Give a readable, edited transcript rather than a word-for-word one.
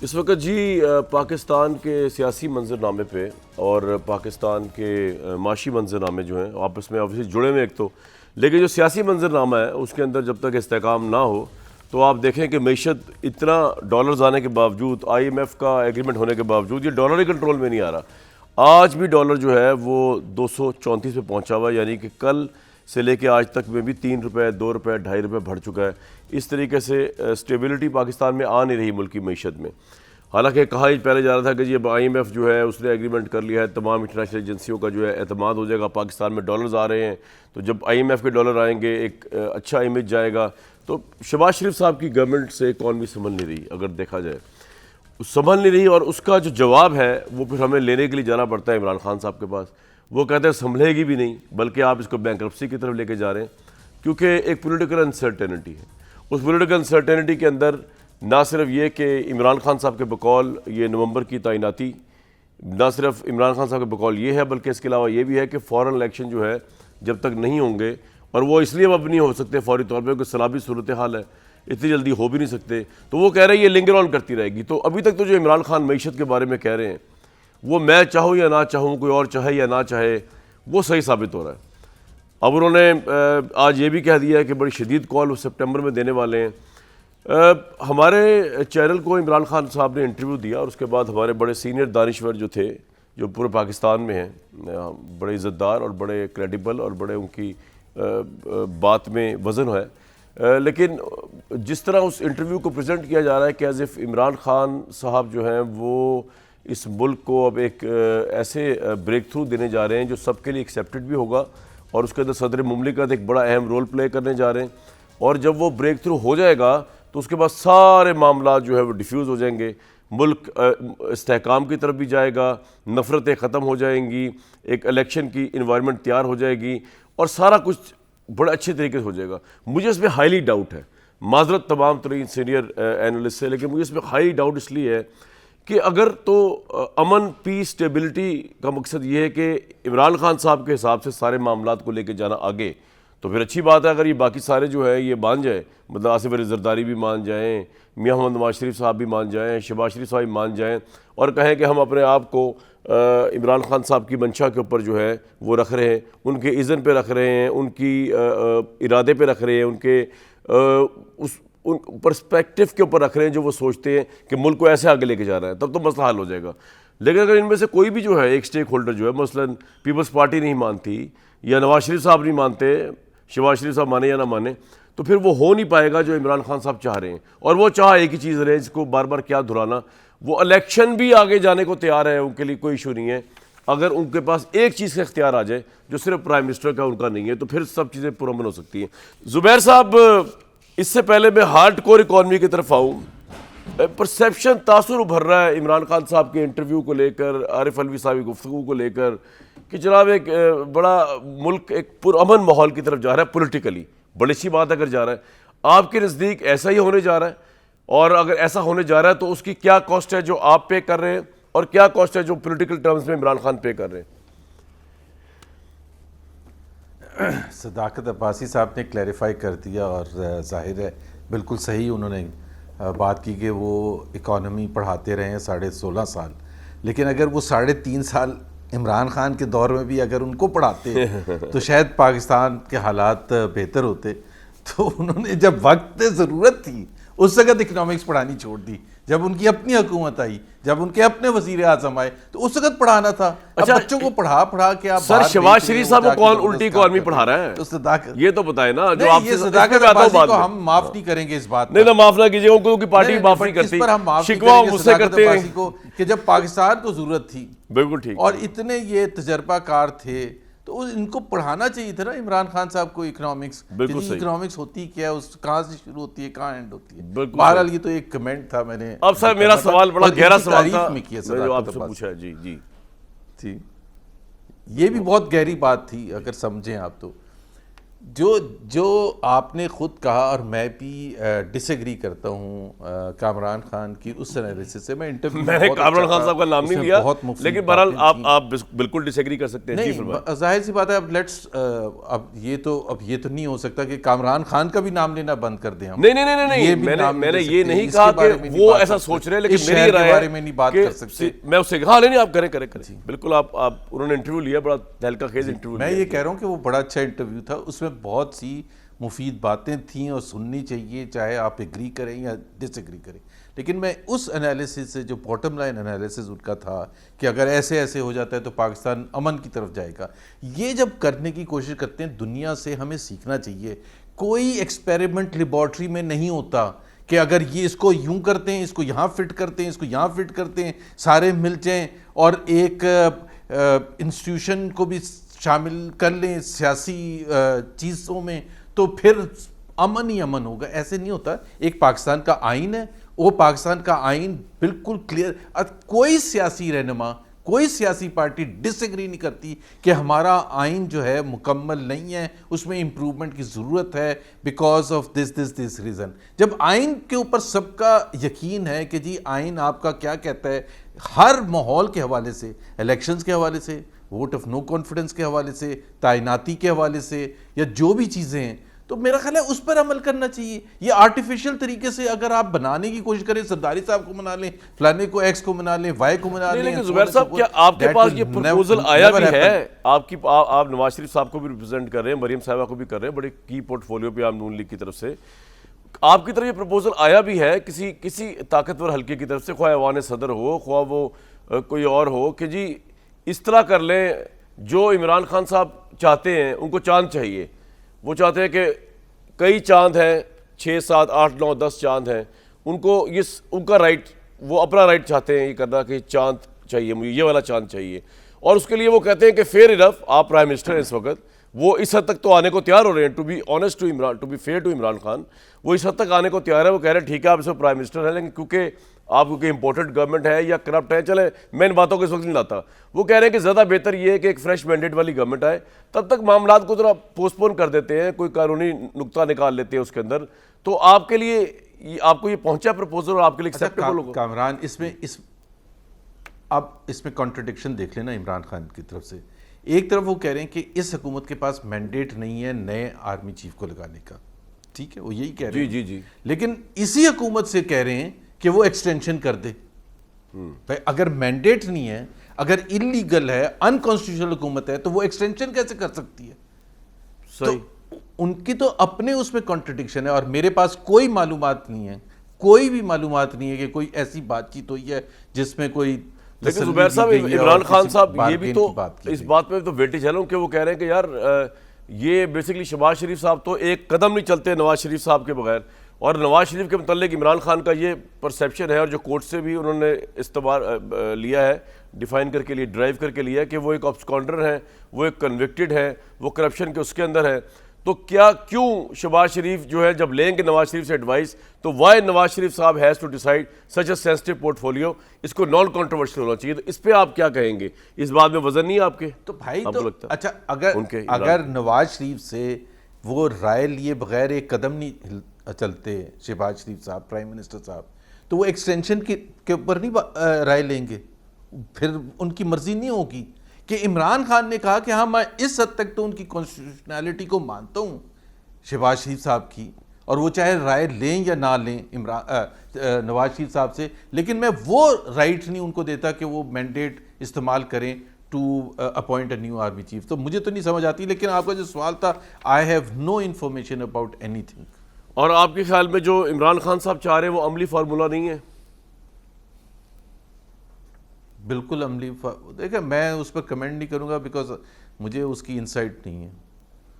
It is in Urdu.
اس وقت جی پاکستان کے سیاسی منظرنامے پہ اور پاکستان کے معاشی منظرنامے جو ہیں آپس میں آبویسلی جڑے ہوئے ایک تو، لیکن جو سیاسی منظرنامہ ہے اس کے اندر جب تک استحکام نہ ہو تو آپ دیکھیں کہ معیشت اتنا ڈالرز آنے کے باوجود، آئی ایم ایف کا ایگریمنٹ ہونے کے باوجود یہ ڈالر ہی کنٹرول میں نہیں آ رہا۔ آج بھی ڈالر جو ہے وہ 234 پہ پہنچا ہوا ہے، یعنی کہ کل سے لے کے آج تک میں بھی 3 روپے 2 روپے 2.5 روپے بڑھ چکا ہے۔ اس طریقے سے اسٹیبلٹی پاکستان میں آ نہیں رہی ملکی معیشت میں۔ حالانکہ کہا ہی پہلے جا رہا تھا کہ جی اب آئی ایم ایف جو ہے اس نے ایگریمنٹ کر لیا ہے، تمام انٹرنیشنل ایجنسیوں کا جو ہے اعتماد ہو جائے گا، پاکستان میں ڈالرز آ رہے ہیں، تو جب آئی ایم ایف کے ڈالر آئیں گے ایک اچھا امیج جائے گا۔ تو شہباز شریف صاحب کی گورنمنٹ سے اکانومی سنبھل نہیں رہی، اگر دیکھا جائے سنبھل نہیں رہی، اور اس کا جو جواب ہے وہ پھر ہمیں لینے کے لیے جانا پڑتا ہے عمران خان صاحب کے پاس۔ وہ کہتے ہیں سنبھلے گی بھی نہیں، بلکہ آپ اس کو بینکرپسی کی طرف لے کے جا رہے ہیں، کیونکہ ایک پولیٹیکل انسرٹینٹی ہے۔ اس پولیٹیکل انسرٹینٹی کے اندر نہ صرف یہ کہ عمران خان صاحب کے بقول یہ نومبر کی تعیناتی، نہ صرف عمران خان صاحب کے بقول یہ ہے، بلکہ اس کے علاوہ یہ بھی ہے کہ فورن الیکشن جو ہے جب تک نہیں ہوں گے، اور وہ اس لیے اب نہیں ہو سکتے فوری طور پہ کہ سیلابی صورتحال ہے، اتنی جلدی ہو بھی نہیں سکتے، تو وہ کہہ رہے ہیں یہ لنگر آن کرتی رہے گی۔ تو ابھی تک تو جو عمران خان معیشت کے بارے میں کہہ رہے ہیں وہ میں چاہوں یا نہ چاہوں، کوئی اور چاہے یا نہ چاہے، وہ صحیح ثابت ہو رہا ہے۔ اب انہوں نے آج یہ بھی کہہ دیا ہے کہ بڑی شدید کال وہ سپٹمبر میں دینے والے ہیں۔ ہمارے چینل کو عمران خان صاحب نے انٹرویو دیا، اور اس کے بعد ہمارے بڑے سینئر دانشور جو تھے، جو پورے پاکستان میں ہیں، بڑے عزت دار اور بڑے کریڈیبل اور بڑے ان کی بات میں وزن ہے، لیکن جس طرح اس انٹرویو کو پریزنٹ کیا جا رہا ہے کہ ایز اف عمران خان صاحب جو ہیں وہ اس ملک کو اب ایک ایسے بریک تھرو دینے جا رہے ہیں جو سب کے لیے ایکسیپٹڈ بھی ہوگا، اور اس کے اندر صدر مملکت ایک بڑا اہم رول پلے کرنے جا رہے ہیں، اور جب وہ بریک تھرو ہو جائے گا تو اس کے بعد سارے معاملات جو ہے وہ ڈیفیوز ہو جائیں گے، ملک استحکام کی طرف بھی جائے گا، نفرتیں ختم ہو جائیں گی، ایک الیکشن کی انوائرمنٹ تیار ہو جائے گی، اور سارا کچھ بڑے اچھے طریقے سے ہو جائے گا۔ مجھے اس میں ہائیلی ڈاؤٹ ہے، معذرت تمام ترین سینئر اینالسٹ سے، لیکن مجھے اس میں ہائی ڈاؤٹ اس لیے ہے کہ اگر تو امن، پیس، اسٹیبلٹی کا مقصد یہ ہے کہ عمران خان صاحب کے حساب سے سارے معاملات کو لے کے جانا آگے، تو پھر اچھی بات ہے اگر یہ باقی سارے جو ہے یہ مان جائے، مطلب آصف علی زرداری بھی مان جائیں، میاں محمد نواز شریف صاحب بھی مان جائیں، شہباز شریف صاحب بھی مان جائیں، اور کہیں کہ ہم اپنے آپ کو عمران خان صاحب کی منشا کے اوپر جو ہے وہ رکھ رہے ہیں، ان کے اذن پہ رکھ رہے ہیں، ان کی ارادے پہ رکھ رہے ہیں، ان کے اس پرسپیکٹو کے اوپر رکھ رہے ہیں جو وہ سوچتے ہیں کہ ملک کو ایسے آگے لے کے جا رہا ہے، تب تو مسئلہ حل ہو جائے گا۔ لیکن اگر ان میں سے کوئی بھی جو ہے ایک سٹیک ہولڈر جو ہے، مثلا پیپلز پارٹی نہیں مانتی، یا نواز شریف صاحب نہیں مانتے، شہباز شریف صاحب مانے یا نہ مانے، تو پھر وہ ہو نہیں پائے گا جو عمران خان صاحب چاہ رہے ہیں۔ اور وہ چاہ ایک ہی چیز رہے، جس کو بار بار کیا دہرانا، وہ الیکشن بھی آگے جانے کو تیار ہے، ان کے لیے کوئی ایشو نہیں ہے، اگر ان کے پاس ایک چیز کا اختیار آ جائے جو صرف پرائم منسٹر کا ان کا نہیں ہے، تو پھر سب چیزیں پرامن ہو سکتی ہیں۔ زبیر صاحب، اس سے پہلے میں ہارڈ کور اکانومی کی طرف آؤں، پرسیپشن تاثر ابھر رہا ہے عمران خان صاحب کے انٹرویو کو لے کر، عارف علوی صاحب کی گفتگو کو لے کر، کہ جناب ایک بڑا ملک ایک پرامن ماحول کی طرف جا رہا ہے پولیٹیکلی، بڑی اچھی بات اگر جا رہا ہے۔ آپ کے نزدیک ایسا ہی ہونے جا رہا ہے؟ اور اگر ایسا ہونے جا رہا ہے تو اس کی کیا کاسٹ ہے جو آپ پے کر رہے ہیں، اور کیا کاسٹ ہے جو پولیٹیکل ٹرمز میں عمران خان پے کر رہے ہیں؟ صداقت عباسی صاحب نے کلیریفائی کر دیا، اور ظاہر ہے بالکل صحیح انہوں نے بات کی کہ وہ اکانومی پڑھاتے رہے ہیں 16.5 سال، لیکن اگر وہ 3.5 سال عمران خان کے دور میں بھی اگر ان کو پڑھاتے تو شاید پاکستان کے حالات بہتر ہوتے۔ تو انہوں نے جب وقت ضرورت تھی اس وقت اکنامکس پڑھانی چھوڑ دی، جب ان کی اپنی حکومت آئی، جب ان کے اپنے وزیر اعظم آئے تو اس وقت پڑھانا تھا۔ اب بچوں کو پڑھا کے آپ سر شہباز شریف صاحب کو کون الٹی اکانومی پڑھا رہا ہے؟ تو صداقت یہ تو بتائیں نا، جو آپ یہ صداقت عباسی کو ہم معاف نہیں کریں گے اس بات نہیں، معاف نہ کیجیے، ان کو کی پارٹی معاف نہیں کرتی، شکوہ مجھ سے کرتے ہیں کہ جب پاکستان کو ضرورت تھی، بالکل ٹھیک، اور اتنے یہ تجربہ کار تھے تو ان کو پڑھانا چاہیے تھا نا عمران خان صاحب کو اکنامکس، اکنامکس ہوتی کیا ہے، کہاں سے شروع ہوتی ہے، کہاں اینڈ ہوتی ہے۔ بہرحال یہ تو ایک کمنٹ تھا، میں نے اب سر میرا سوال بڑا گہرا سوال تھا جو آپ سے پوچھا ہے۔ جی جی، یہ بھی بہت گہری بات تھی اگر سمجھیں آپ تو، جو آپ نے خود کہا اور میں بھی ڈس ایگری کرتا ہوں کامران خان کی اس انالیسس سے. میں انٹرویو میں نے کامران خان صاحب کا نام نہیں لیا, لیکن بہرحال آپ بالکل ڈس ایگری کر سکتے ہیں. نہیں, ظاہر سی بات ہے. اب یہ تو نہیں ہو سکتا کہ کامران خان کا بھی نام لینا بند کر دیں ہم. نہیں, میں نے یہ نہیں کہا کہ وہ ایسا سوچ رہے, لیکن میری رائے بارے میں نہیں بات کر سکتے. میں اس سے ہاں نہیں, آپ کریں بالکل. انہوں نے انٹرویو لیا, بڑا تہلکہ خیز انٹرویو. میں یہ کہہ رہا ہوں کہ وہ بڑا اچھا انٹرویو تھا, اس میں بہت سی مفید باتیں تھیں اور سننی چاہیے, چاہے آپ ایگری کریں یا ڈس ایگری کریں. لیکن میں اس انالیسس سے, جو باٹم لائن انالیسس ان کا تھا کہ اگر ایسے ہو جاتا ہے تو پاکستان امن کی طرف جائے گا, یہ جب کرنے کی کوشش کرتے ہیں دنیا سے ہمیں سیکھنا چاہیے. کوئی ایکسپیریمنٹ لیبارٹری میں نہیں ہوتا کہ اگر یہ اس کو یوں کرتے ہیں, اس کو یہاں فٹ کرتے ہیں, اس کو یہاں فٹ کرتے ہیں, سارے مل جائیں اور ایک انسٹیٹیوشن کو بھی شامل کر لیں سیاسی چیزوں میں تو پھر امن ہی امن ہوگا. ایسے نہیں ہوتا. ایک پاکستان کا آئین ہے, وہ پاکستان کا آئین بالکل کلیئر. کوئی سیاسی رہنما, کوئی سیاسی پارٹی ڈس ایگری نہیں کرتی کہ ہمارا آئین جو ہے مکمل نہیں ہے, اس میں امپروومنٹ کی ضرورت ہے بیکاز آف دس ریزن. جب آئین کے اوپر سب کا یقین ہے کہ جی آئین آپ کا کیا کہتا ہے, ہر ماحول کے حوالے سے, الیکشنز کے حوالے سے, ووٹ آف نو کانفیڈنس کے حوالے سے, تعیناتی کے حوالے سے, یا جو بھی چیزیں ہیں, تو میرا خیال ہے اس پر عمل کرنا چاہیے. یہ آرٹیفیشل طریقے سے اگر آپ بنانے کی کوشش کریں, زرداری صاحب کو منا لیں, فلانے کو ایکس کو منا لیں, وائی کو منا لیں. لیکن زبیر صاحب, کیا آپ کے پاس یہ پروپوزل آیا بھی ہے؟ آپ نواز شریف صاحب کو بھی ریپرزینٹ کر رہے ہیں, مریم صاحبہ کو بھی کر رہے ہیں, بڑے کی پورٹ فولیو پہ آپ نون لیگ کی طرف سے. آپ کی طرف یہ پروپوزل آیا بھی ہے کسی طاقتور حلقے کی طرف سے, خواہ ایوان صدر ہو, خواہ وہ کوئی اور ہو, کہ جی اس طرح کر لیں جو عمران خان صاحب چاہتے ہیں؟ ان کو چاند چاہیے, وہ چاہتے ہیں کہ کئی چاند ہیں, 6 7 8 9 10 چاند ہیں, ان کو ان کا رائٹ, وہ اپنا رائٹ چاہتے ہیں یہ کرنا کہ چاند چاہیے, مجھے یہ والا چاند چاہیے. اور اس کے لیے وہ کہتے ہیں کہ فیئر انف, آپ پرائم منسٹر ہیں اس وقت, وہ اس حد تک تو آنے کو تیار ہو رہے ہیں, to be honest to be fair to Imran Khan, وہ اس حد تک آنے کو تیار ہے. وہ کہہ رہے ہیں ٹھیک ہے آپ اس میں پرائم منسٹر ہیں, لیکن کیونکہ آپ کیونکہ امپورٹنٹ گورنمنٹ ہے یا کرپٹ ہے, چلے میں ان باتوں کو اس وقت نہیں لاتا. وہ کہہ رہے ہیں کہ زیادہ بہتر یہ ہے کہ ایک فریش مینڈیٹ والی گورنمنٹ آئے, تب تک معاملات کو ذرا پوسٹ پون کر دیتے ہیں, کوئی قانونی نقطہ نکال لیتے ہیں اس کے اندر. تو آپ کے لیے, آپ کو یہ پہنچا پروپوزل اور آپ کے لیے ایکسیپٹیبل ہوگا؟ کامران, اس میں کانٹرڈکشن دیکھ لینا عمران خان کی طرف سے. ایک طرف وہ کہہ رہے ہیں کہ اس حکومت کے پاس مینڈیٹ نہیں ہے نئے آرمی چیف کو لگانے کا, ٹھیک ہے, وہ یہی کہہ رہے ہیں. جی. لیکن اسی حکومت سے کہہ رہے ہیں کہ وہ ایکسٹینشن کر دے. بھائی اگر مینڈیٹ نہیں ہے, اگر انلیگل ہے, انکانسٹیٹیوشنل حکومت ہے, تو وہ ایکسٹینشن کیسے کر سکتی ہے؟ صحیح. ان کی تو اپنے اس میں کانٹرڈکشن ہے, اور میرے پاس کوئی معلومات نہیں ہے, کوئی بھی معلومات نہیں ہے کہ کوئی ایسی بات چیت ہوئی ہے جس میں کوئی. لیکن زبیر صاحب, عمران خان صاحب یہ بھی تو اس بات پہ تو ویٹیج ہے کہ وہ کہہ رہے ہیں کہ یار یہ بیسکلی شہباز شریف صاحب تو ایک قدم نہیں چلتے نواز شریف صاحب کے بغیر, اور نواز شریف کے متعلق عمران خان کا یہ پرسیپشن ہے, اور جو کورٹ سے بھی انہوں نے استعمال لیا ہے, ڈیفائن کر کے لیے, ڈرائیو کر کے لیا ہے کہ وہ ایک ابسکانڈر ہیں, وہ ایک کنوکٹڈ ہیں, وہ کرپشن کے اس کے اندر ہے. تو کیوں شہباز شریف جو ہے جب لیں گے نواز شریف سے ایڈوائس, تو وائی نواز شریف صاحب has to decide such a sensitive portfolio, اس کو نان کنٹروورشل ہونا چاہیے. تو اس پہ آپ کیا کہیں گے؟ اس بات میں وزن نہیں ہے آپ کے؟ تو بھائی تو اچھا, اگر نواز شریف سے وہ رائے لیے بغیر ایک قدم نہیں چلتے شہباز شریف صاحب, پرائم منسٹر صاحب, تو وہ ایکسٹینشن کے اوپر نہیں رائے لیں گے؟ پھر ان کی مرضی نہیں ہوگی. کہ عمران خان نے کہا کہ ہاں میں اس حد تک تو ان کی کانسٹیٹیوشنلٹی کو مانتا ہوں شہباز شریف صاحب کی, اور وہ چاہے رائے لیں یا نہ لیں نواز شریف صاحب سے, لیکن میں وہ رائٹ نہیں ان کو دیتا کہ وہ مینڈیٹ استعمال کریں to appoint a new army chief. تو مجھے تو نہیں سمجھ آتی. لیکن آپ کا جو سوال تھا, I have no information about any thing. اور آپ کے خیال میں جو عمران خان صاحب چاہ رہے ہیں وہ عملی فارمولہ نہیں ہے؟ بالکل عملی. دیکھیں میں اس پر کمنٹ نہیں کروں گا بیکاز مجھے اس کی انسائٹ نہیں ہے.